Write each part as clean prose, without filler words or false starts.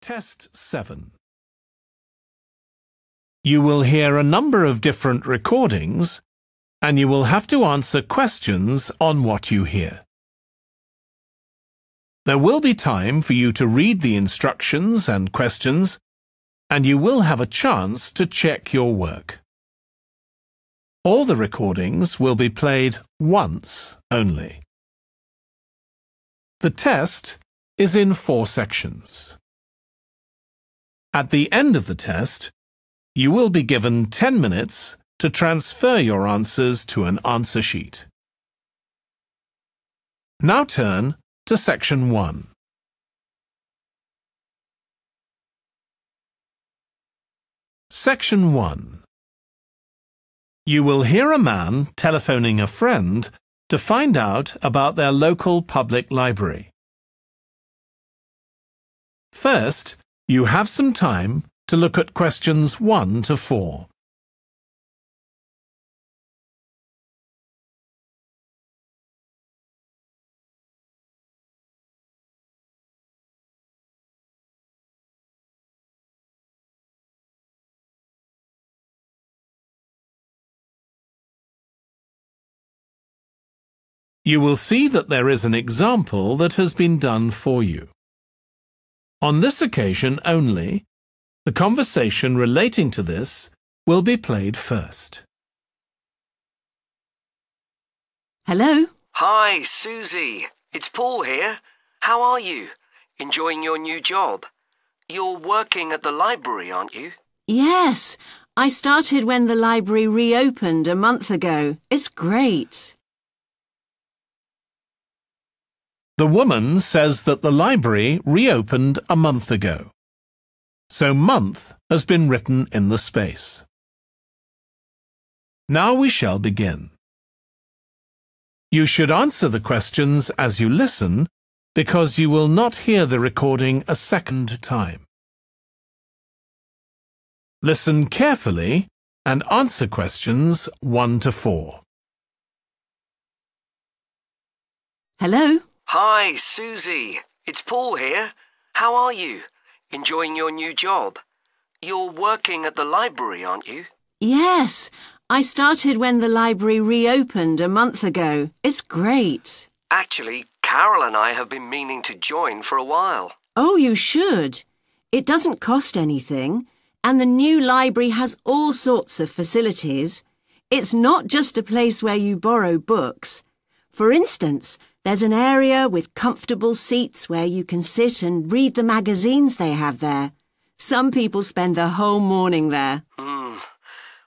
Test 7. You will hear a number of different recordings, and you will have to answer questions on what you hear. There will be time for you to read the instructions and questions, and you will have a chance to check your work. All the recordings will be played once only. The test is in 4 sections. At the end of the test, you will be given 10 minutes to transfer your answers to an answer sheet. Now turn to Section 1. Section 1. You will hear a man telephoning a friend to find out about their local public library. First, you have some time to look at questions 1 to 4. You will see that there is an example that has been done for you. On this occasion only, the conversation relating to this will be played first. Hello? Hi, Susie. It's Paul here. How are you? Enjoying your new job? You're working at the library, aren't you? Yes, I started when the library reopened a month ago. It's great. The woman says that the library reopened a month ago. So month has been written in the space. Now we shall begin. You should answer the questions as you listen because you will not hear the recording a second time. Listen carefully and answer questions 1 to 4. Hello? Hi, Susie. It's Paul here. How are you? Enjoying your new job? You're working at the library, aren't you? Yes, I started when the library reopened a month ago. It's great. Actually, Carol and I have been meaning to join for a while. Oh, you should. It doesn't cost anything, and the new library has all sorts of facilities. It's not just a place where you borrow books. For instance, there's an area with comfortable seats where you can sit and read the magazines they have there. Some people spend the whole morning there.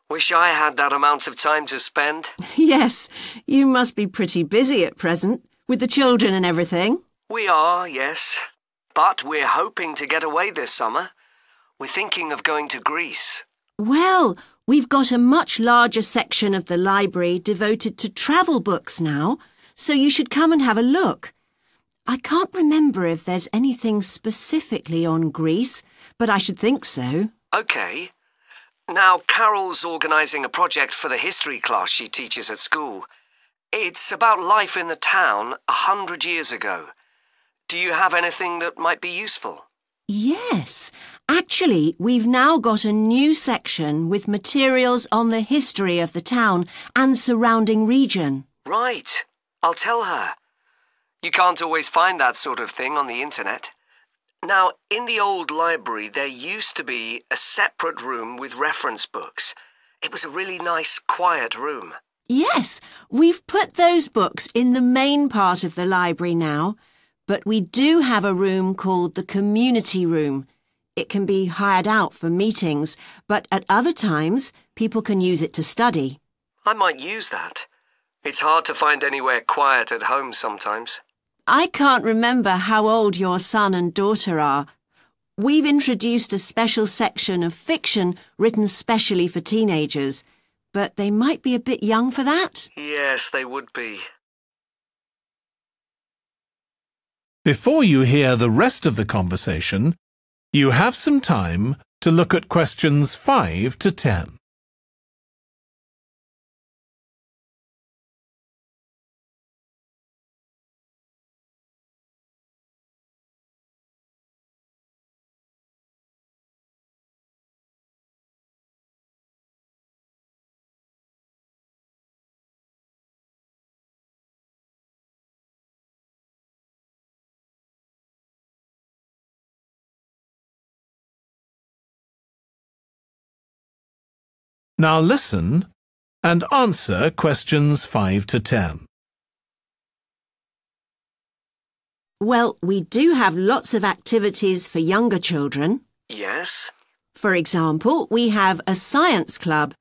Wish I had that amount of time to spend. Yes, you must be pretty busy at present, with the children and everything. We are, yes. But we're hoping to get away this summer. We're thinking of going to Greece. Well, we've got a much larger section of the library devoted to travel books now, so you should come and have a look. I can't remember if there's anything specifically on Greece, but I should think so. OK. Now, Carol's organising a project for the history class she teaches at school. It's about life in the town 100 years ago. Do you have anything that might be useful? Yes. Actually, we've now got a new section with materials on the history of the town and surrounding region. Right. I'll tell her. You can't always find that sort of thing on the internet. Now, in the old library, there used to be a separate room with reference books. It was a really nice, quiet room. Yes, we've put those books in the main part of the library now, but we do have a room called the community room. It can be hired out for meetings, but at other times, people can use it to study. I might use that. It's hard to find anywhere quiet at home sometimes. I can't remember how old your son and daughter are. We've introduced a special section of fiction written specially for teenagers, but they might be a bit young for that. Yes, they would be. Before you hear the rest of the conversation, you have some time to look at questions 5 to 10. Now listen and answer questions 5 to 10. Well, we do have lots of activities for younger children. Yes? For example, we have a science club.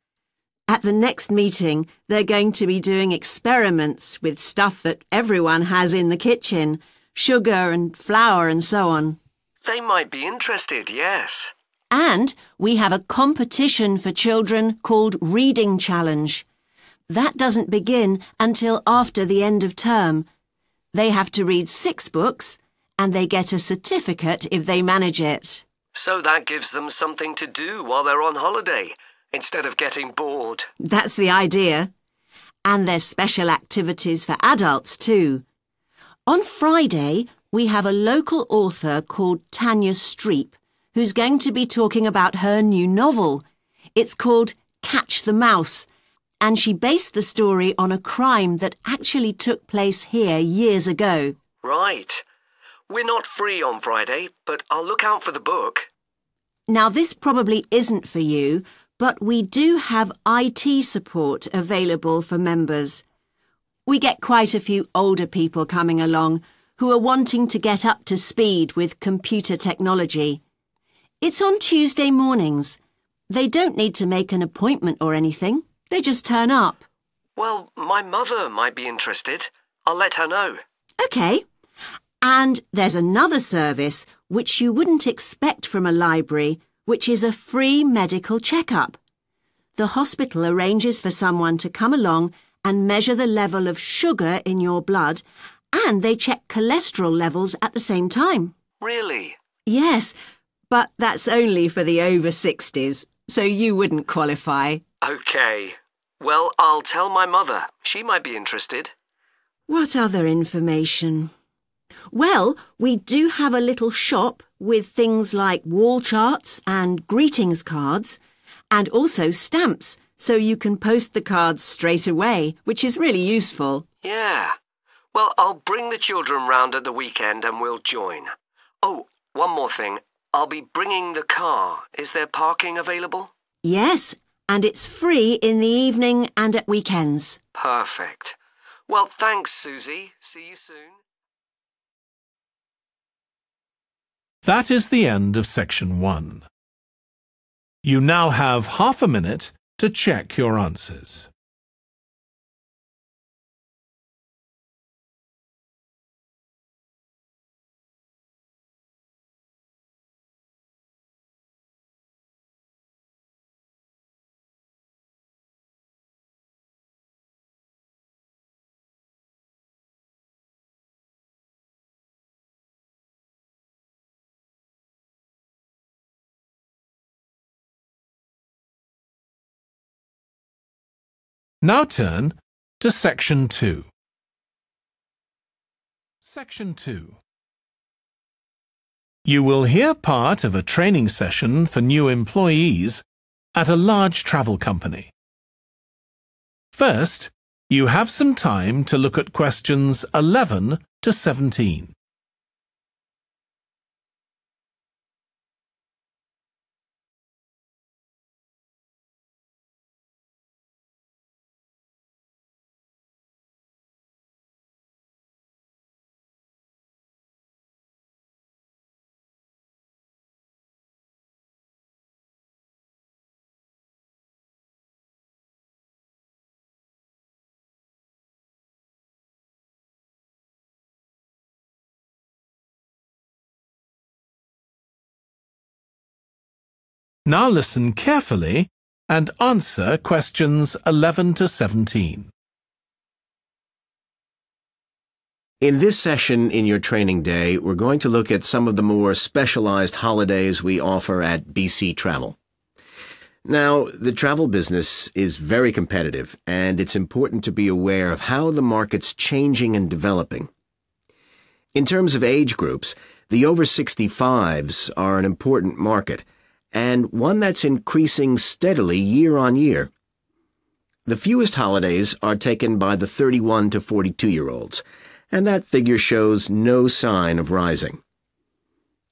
At the next meeting, they're going to be doing experiments with stuff that everyone has in the kitchen, sugar and flour and so on. They might be interested, yes. And we have a competition for children called Reading Challenge. That doesn't begin until after the end of term. They have to read 6 books and they get a certificate if they manage it. So that gives them something to do while they're on holiday, instead of getting bored. That's the idea. And there's special activities for adults too. On Friday, we have a local author called Tanya Streep, who's going to be talking about her new novel. It's called Catch the Mouse, and she based the story on a crime that actually took place here years ago. Right. We're not free on Friday, but I'll look out for the book. Now, this probably isn't for you, but we do have IT support available for members. We get quite a few older people coming along who are wanting to get up to speed with computer technology. It's on Tuesday mornings. They don't need to make an appointment or anything. They just turn up. Well, my mother might be interested. I'll let her know. OK. And there's another service which you wouldn't expect from a library, which is a free medical checkup. The hospital arranges for someone to come along and measure the level of sugar in your blood, and they check cholesterol levels at the same time. Really? Yes, but that's only for the over 60s, so you wouldn't qualify. OK. Well, I'll tell my mother. She might be interested. What other information? Well, we do have a little shop with things like wall charts and greetings cards, and also stamps, so you can post the cards straight away, which is really useful. Yeah. Well, I'll bring the children round at the weekend and we'll join. Oh, one more thing. I'll be bringing the car. Is there parking available? Yes, and it's free in the evening and at weekends. Perfect. Well, thanks, Susie. See you soon. That is the end of section 1. You now have half a minute to check your answers. Now turn to Section 2. Section 2. You will hear part of a training session for new employees at a large travel company. First, you have some time to look at questions 11 to 17. Now listen carefully and answer questions 11 to 17. In this session in your training day, we're going to look at some of the more specialized holidays we offer at BC Travel. Now, the travel business is very competitive, and it's important to be aware of how the market's changing and developing. In terms of age groups, the over 65s are an important market, and one that's increasing steadily year on year. The fewest holidays are taken by the 31 to 42-year-olds, and that figure shows no sign of rising.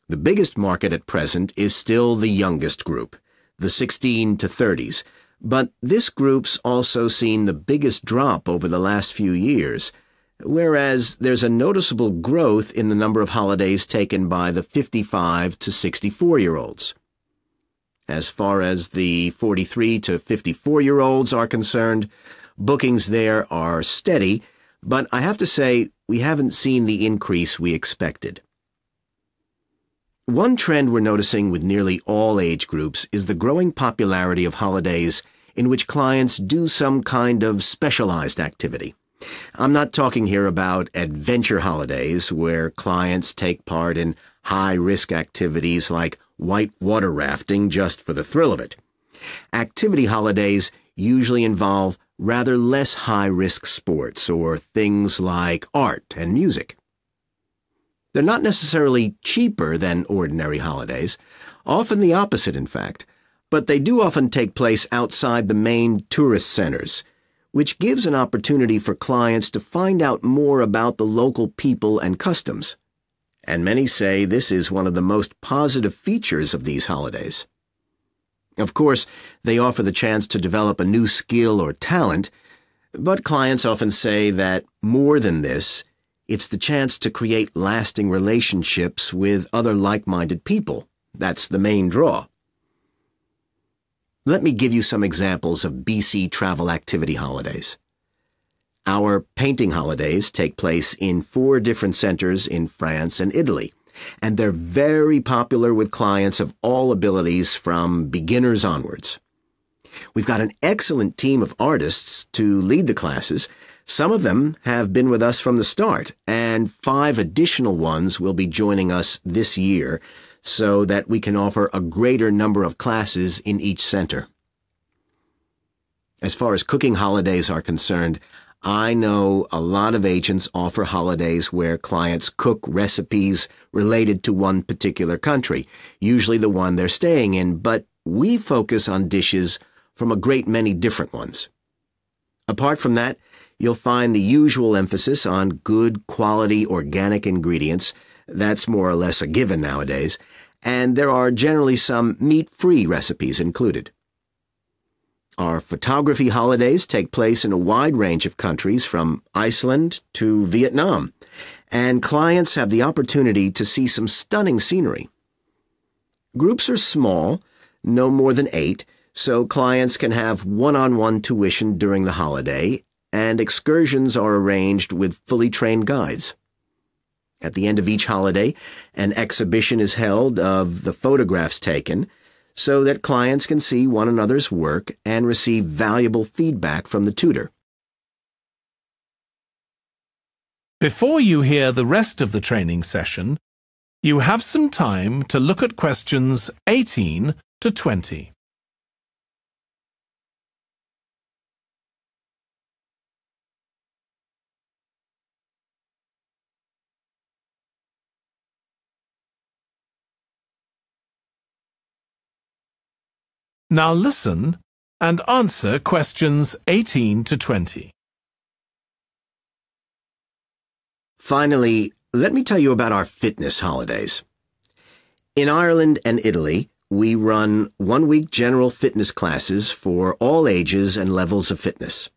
The biggest market at present is still the youngest group, the 16 to 30s, But this group's also seen the biggest drop over the last few years, whereas there's a noticeable growth in the number of holidays taken by the 55 to 64-year-olds. As far as the 43 to 54-year-olds are concerned, bookings there are steady, but I have to say we haven't seen the increase we expected. One trend we're noticing with nearly all age groups is the growing popularity of holidays in which clients do some kind of specialized activity. I'm not talking here about adventure holidays where clients take part in high-risk activities like white water rafting just for the thrill of it. Activity holidays usually involve rather less high-risk sports or things like art and music. They're not necessarily cheaper than ordinary holidays, often the opposite in fact, but they do often take place outside the main tourist centers, which gives an opportunity for clients to find out more about the local people and customs. And many say this is one of the most positive features of these holidays. Of course, they offer the chance to develop a new skill or talent, but clients often say that more than this, it's the chance to create lasting relationships with other like-minded people. That's the main draw. Let me give you some examples of BC travel activity holidays. Our painting holidays take place in 4 different centers in France and Italy, and they're very popular with clients of all abilities from beginners onwards. We've got an excellent team of artists to lead the classes. Some of them have been with us from the start, and 5 additional ones will be joining us this year so that we can offer a greater number of classes in each center. As far as cooking holidays are concerned, I know a lot of agents offer holidays where clients cook recipes related to one particular country, usually the one they're staying in, but we focus on dishes from a great many different ones. Apart from that, you'll find the usual emphasis on good quality organic ingredients. That's more or less a given nowadays, and there are generally some meat-free recipes included. Our photography holidays take place in a wide range of countries from Iceland to Vietnam, and clients have the opportunity to see some stunning scenery. Groups are small, no more than 8, so clients can have one-on-one tuition during the holiday, and excursions are arranged with fully trained guides. At the end of each holiday, an exhibition is held of the photographs taken so that clients can see one another's work and receive valuable feedback from the tutor. Before you hear the rest of the training session, you have some time to look at questions 18 to 20. Now listen and answer questions 18 to 20. Finally, let me tell you about our fitness holidays. In Ireland and Italy, we run one-week general fitness classes for all ages and levels of fitness.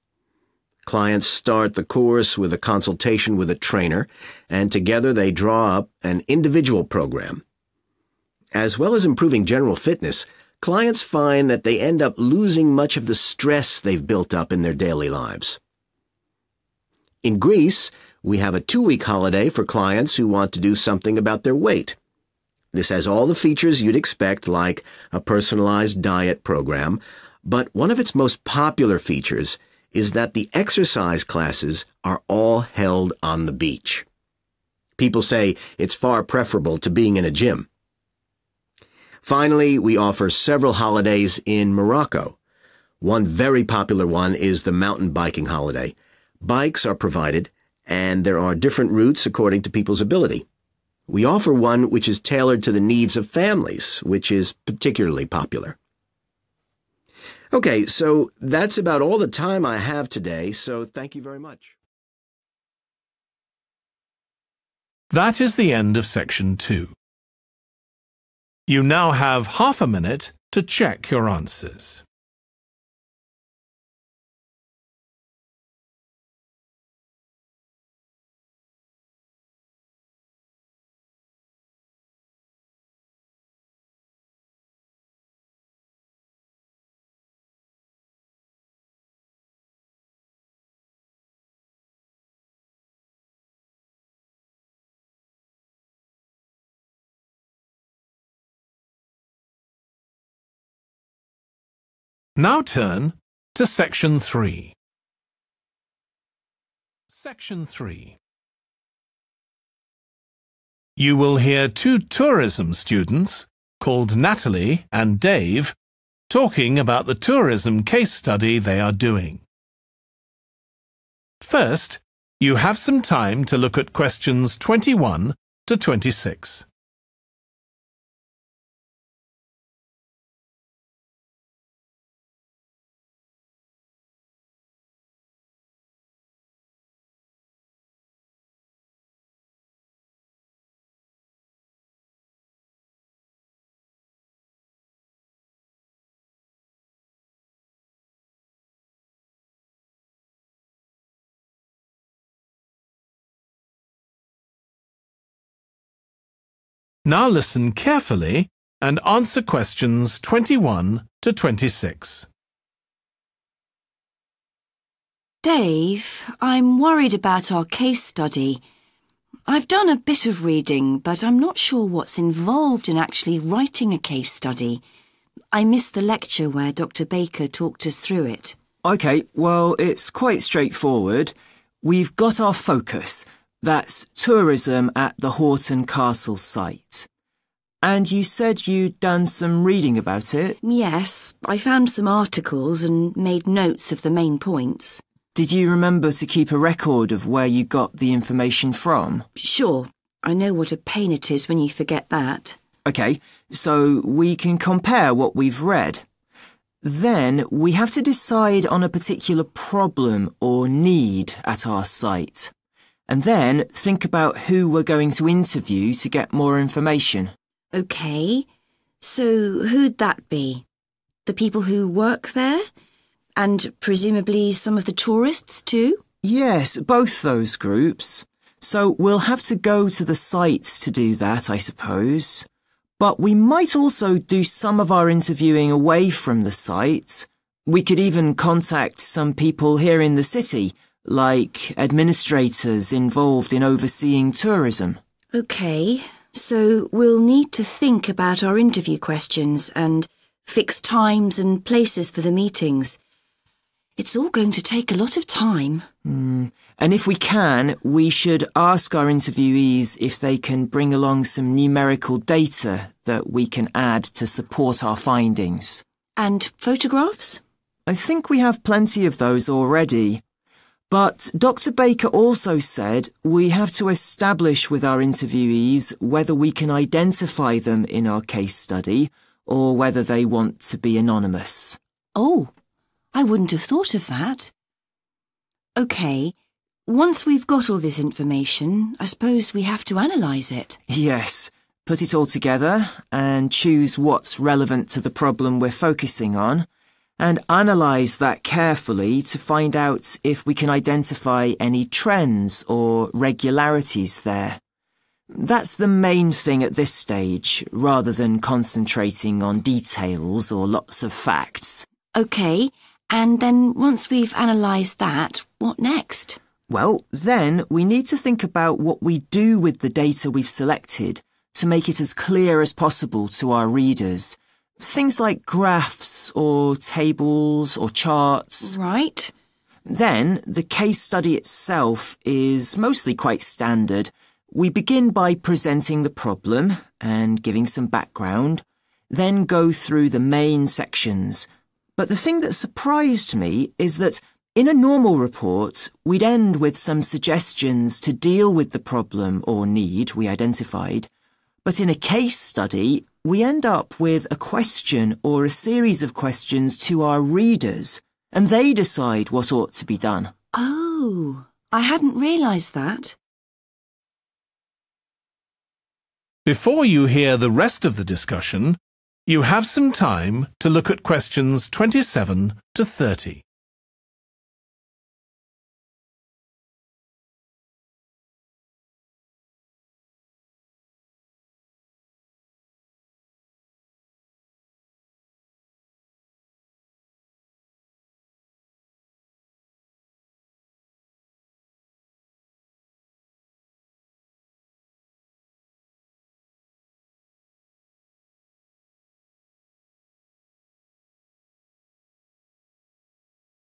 Clients start the course with a consultation with a trainer, and together they draw up an individual program. As well as improving general fitness, clients find that they end up losing much of the stress they've built up in their daily lives. In Greece, we have a 2-week holiday for clients who want to do something about their weight. This has all the features you'd expect, like a personalized diet program, but one of its most popular features is that the exercise classes are all held on the beach. People say it's far preferable to being in a gym. Finally, we offer several holidays in Morocco. One very popular one is the mountain biking holiday. Bikes are provided, and there are different routes according to people's ability. We offer one which is tailored to the needs of families, which is particularly popular. Okay, so that's about all the time I have today, so thank you very much. That is the end of section 2. You now have half a minute to check your answers. Now turn to Section 3. Section 3. You will hear two tourism students, called Natalie and Dave, talking about the tourism case study they are doing. First, you have some time to look at questions 21 to 26. Now listen carefully and answer questions 21 to 26. Dave, I'm worried about our case study. I've done a bit of reading, but I'm not sure what's involved in actually writing a case study. I missed the lecture where Dr. Baker talked us through it. OK, well, it's quite straightforward. We've got our focus. That's tourism at the Horton Castle site. And you said you'd done some reading about it? Yes, I found some articles and made notes of the main points. Did you remember to keep a record of where you got the information from? Sure, I know what a pain it is when you forget that. OK, so we can compare what we've read. Then we have to decide on a particular problem or need at our site. And then think about who we're going to interview to get more information. OK, so who'd that be? The people who work there? And presumably some of the tourists too? Yes, both those groups. So we'll have to go to the site to do that, I suppose. But we might also do some of our interviewing away from the site. We could even contact some people here in the city, like administrators involved in overseeing tourism. OK, so we'll need to think about our interview questions and fix times and places for the meetings. It's all going to take a lot of time. And if we can, we should ask our interviewees if they can bring along some numerical data that we can add to support our findings. And photographs? I think we have plenty of those already. But Dr. Baker also said we have to establish with our interviewees whether we can identify them in our case study or whether they want to be anonymous. Oh, I wouldn't have thought of that. OK, once we've got all this information, I suppose we have to analyse it. Yes, put it all together and choose what's relevant to the problem we're focusing on, and analyse that carefully to find out if we can identify any trends or regularities there. That's the main thing at this stage, rather than concentrating on details or lots of facts. OK, and then once we've analysed that, what next? Well, then we need to think about what we do with the data we've selected to make it as clear as possible to our readers. Things like graphs or tables or charts. Right. Then the case study itself is mostly quite standard. We begin by presenting the problem and giving some background, then go through the main sections. But the thing that surprised me is that in a normal report, we'd end with some suggestions to deal with the problem or need we identified. But in a case study, we end up with a question or a series of questions to our readers, and they decide what ought to be done. Oh, I hadn't realised that. Before you hear the rest of the discussion, you have some time to look at questions 27 to 30.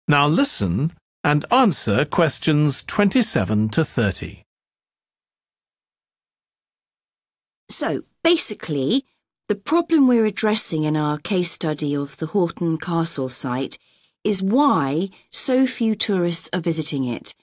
Now listen and answer questions 27 to 30. So, basically, the problem we're addressing in our case study of the Horton Castle site is why so few tourists are visiting it.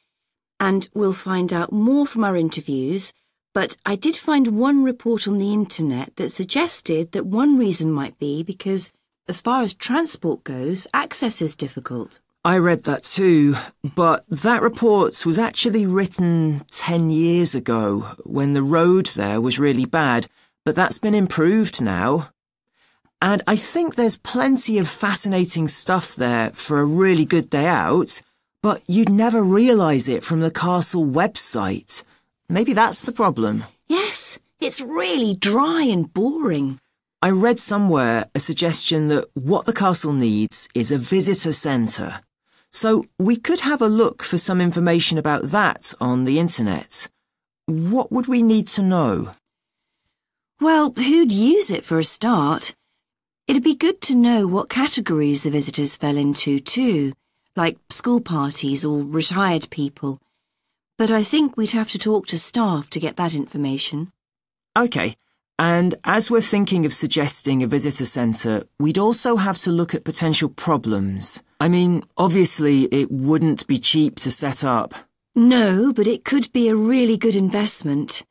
And we'll find out more from our interviews, but I did find one report on the internet that suggested that one reason might be because, as far as transport goes, access is difficult. I read that too, but that report was actually written 10 years ago when the road there was really bad, but that's been improved now. And I think there's plenty of fascinating stuff there for a really good day out, but you'd never realise it from the castle website. Maybe that's the problem. Yes, it's really dry and boring. I read somewhere a suggestion that what the castle needs is a visitor centre. So we could have a look for some information about that on the internet. What would we need to know? Well, who'd use it for a start? It'd be good to know what categories the visitors fell into too, like school parties or retired people. But I think we'd have to talk to staff to get that information. OK, and as we're thinking of suggesting a visitor centre, we'd also have to look at potential problems. I mean, obviously it wouldn't be cheap to set up. No, but it could be a really good investment.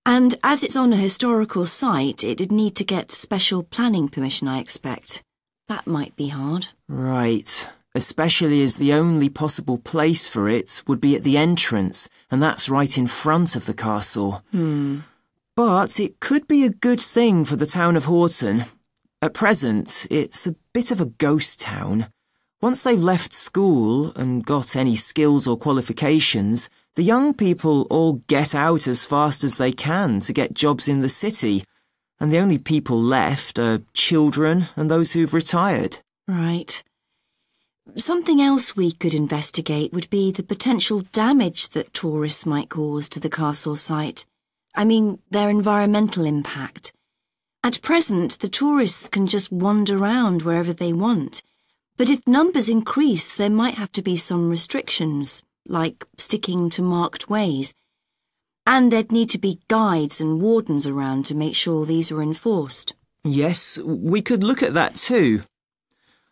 And as it's on a historical site, it'd need to get special planning permission, I expect. That might be hard. Right, especially as the only possible place for it would be at the entrance, and that's right in front of the castle. But it could be a good thing for the town of Horton. At present, it's a bit of a ghost town. Once they've left school and got any skills or qualifications, the young people all get out as fast as they can to get jobs in the city, and the only people left are children and those who've retired. Right. Something else we could investigate would be the potential damage that tourists might cause to the castle site. I mean, their environmental impact. At present, the tourists can just wander around wherever they want. But if numbers increase, there might have to be some restrictions, like sticking to marked ways. And there'd need to be guides and wardens around to make sure these are enforced. Yes, we could look at that too.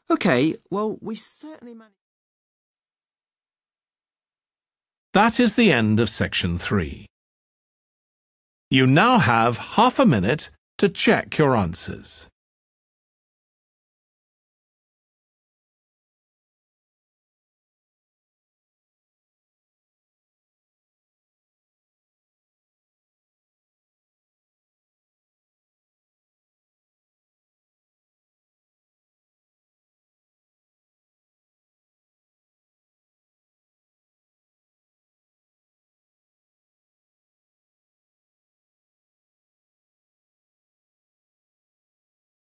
OK, well, we've certainly managed... That is the end of section 3. You now have half a minute to check your answers.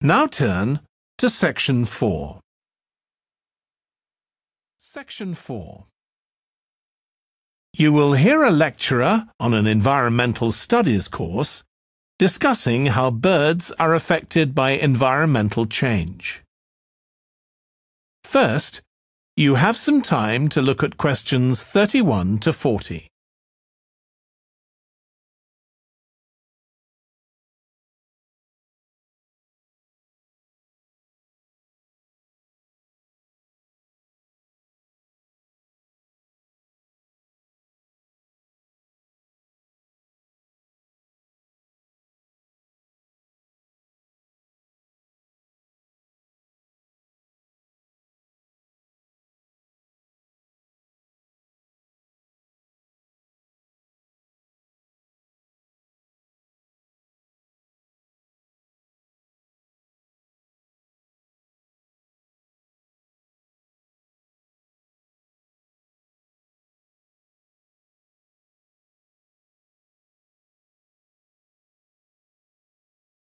Now turn to Section 4. Section 4. You will hear a lecturer on an environmental studies course discussing how birds are affected by environmental change. First, you have some time to look at questions 31 to 40.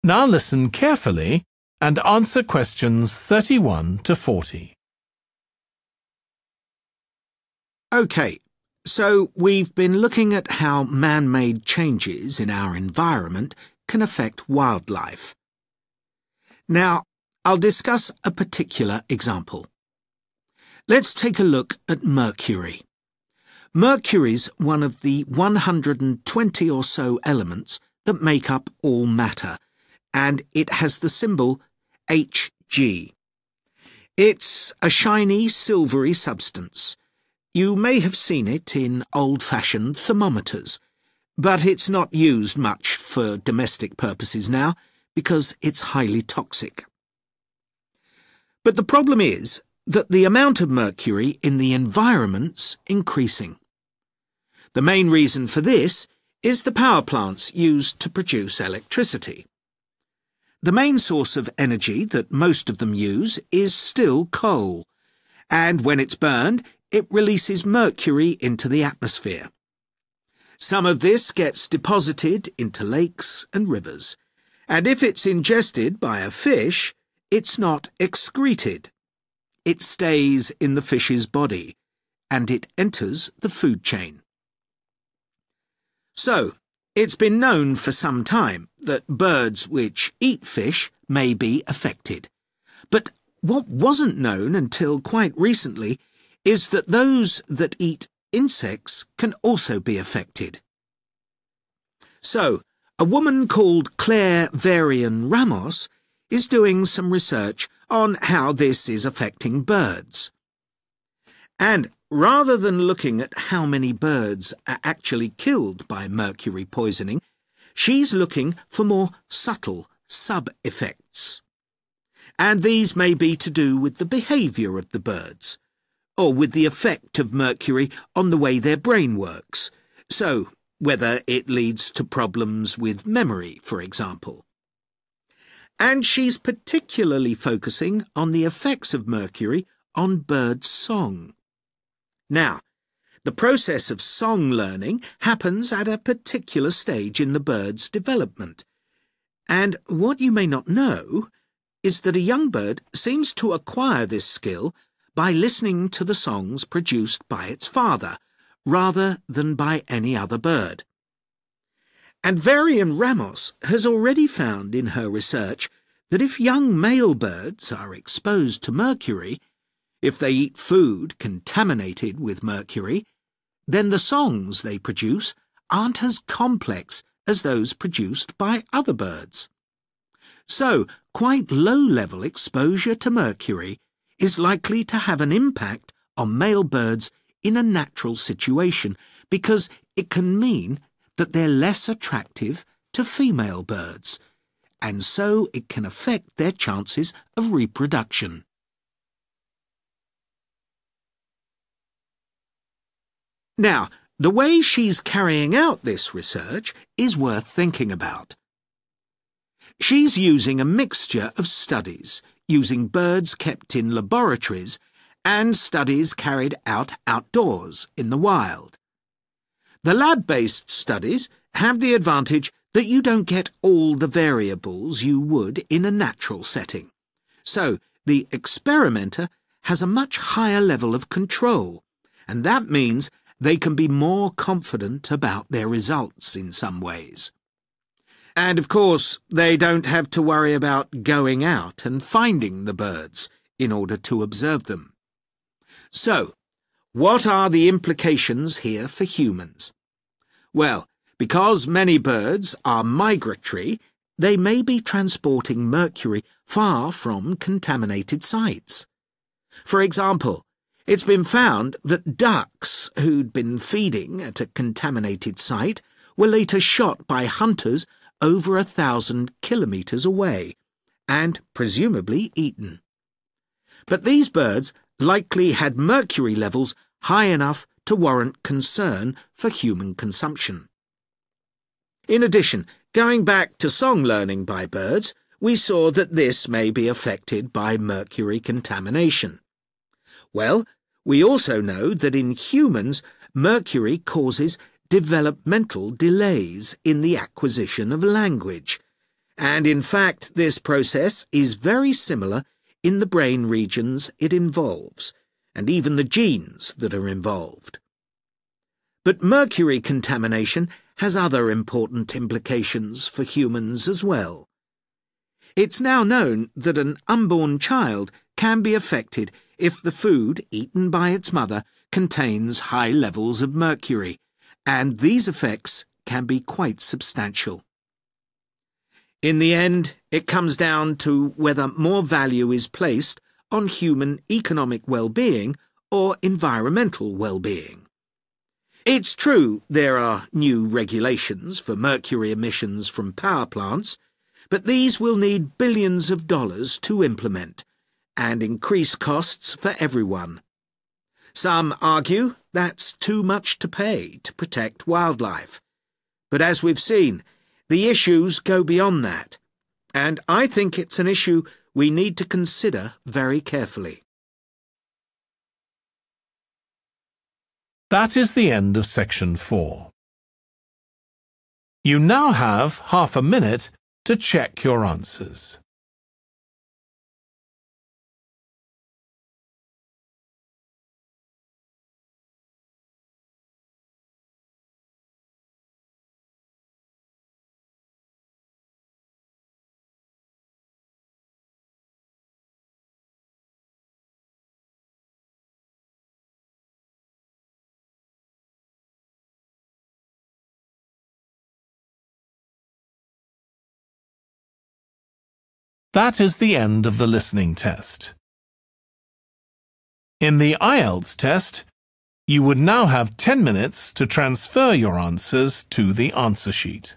Now listen carefully and answer questions 31 to 40. OK, so we've been looking at how man-made changes in our environment can affect wildlife. Now, I'll discuss a particular example. Let's take a look at mercury. Mercury's one of the 120 or so elements that make up all matter, and it has the symbol Hg. It's a shiny, silvery substance. You may have seen it in old-fashioned thermometers, but it's not used much for domestic purposes now because it's highly toxic. But the problem is that the amount of mercury in the environment's increasing. The main reason for this is the power plants used to produce electricity. The main source of energy that most of them use is still coal, and when it's burned, it releases mercury into the atmosphere. Some of this gets deposited into lakes and rivers, and if it's ingested by a fish, it's not excreted. It stays in the fish's body, and it enters the food chain. So, it's been known for some time that birds which eat fish may be affected. But what wasn't known until quite recently is that those that eat insects can also be affected. So, a woman called Claire Varian Ramos is doing some research on how this is affecting birds. And rather than looking at how many birds are actually killed by mercury poisoning, she's looking for more subtle sub-effects. And these may be to do with the behaviour of the birds, or with the effect of mercury on the way their brain works, so whether it leads to problems with memory, for example. And she's particularly focusing on the effects of mercury on bird song. Now, the process of song learning happens at a particular stage in the bird's development. And what you may not know is that a young bird seems to acquire this skill by listening to the songs produced by its father, rather than by any other bird. And Varian Ramos has already found in her research that if young male birds are exposed to mercury, if they eat food contaminated with mercury, then the songs they produce aren't as complex as those produced by other birds. So, quite low-level exposure to mercury is likely to have an impact on male birds in a natural situation because it can mean that they're less attractive to female birds, and so it can affect their chances of reproduction. Now, the way she's carrying out this research is worth thinking about. She's using a mixture of studies, using birds kept in laboratories and studies carried out outdoors in the wild. The lab-based studies have the advantage that you don't get all the variables you would in a natural setting. So, the experimenter has a much higher level of control, and that means they can be more confident about their results in some ways. And of course, they don't have to worry about going out and finding the birds in order to observe them. So, what are the implications here for humans? Well, because many birds are migratory, they may be transporting mercury far from contaminated sites. For example, it's been found that ducks who'd been feeding at a contaminated site were later shot by hunters over 1,000 kilometres away, and presumably eaten. But these birds likely had mercury levels high enough to warrant concern for human consumption. In addition, going back to song learning by birds, we saw that this may be affected by mercury contamination. Well, we also know that in humans, mercury causes developmental delays in the acquisition of language, and in fact this process is very similar in the brain regions it involves, and even the genes that are involved. But mercury contamination has other important implications for humans as well. It's now known that an unborn child can be affected if the food eaten by its mother contains high levels of mercury, and these effects can be quite substantial. In the end, it comes down to whether more value is placed on human economic well-being or environmental well-being. It's true there are new regulations for mercury emissions from power plants, but these will need billions of dollars to implement and increase costs for everyone. Some argue that's too much to pay to protect wildlife. But as we've seen, the issues go beyond that, and I think it's an issue we need to consider very carefully. That is the end of section 4. You now have half a minute to check your answers. That is the end of the listening test. In the Ielts test, you would now have 10 minutes to transfer your answers to the answer sheet.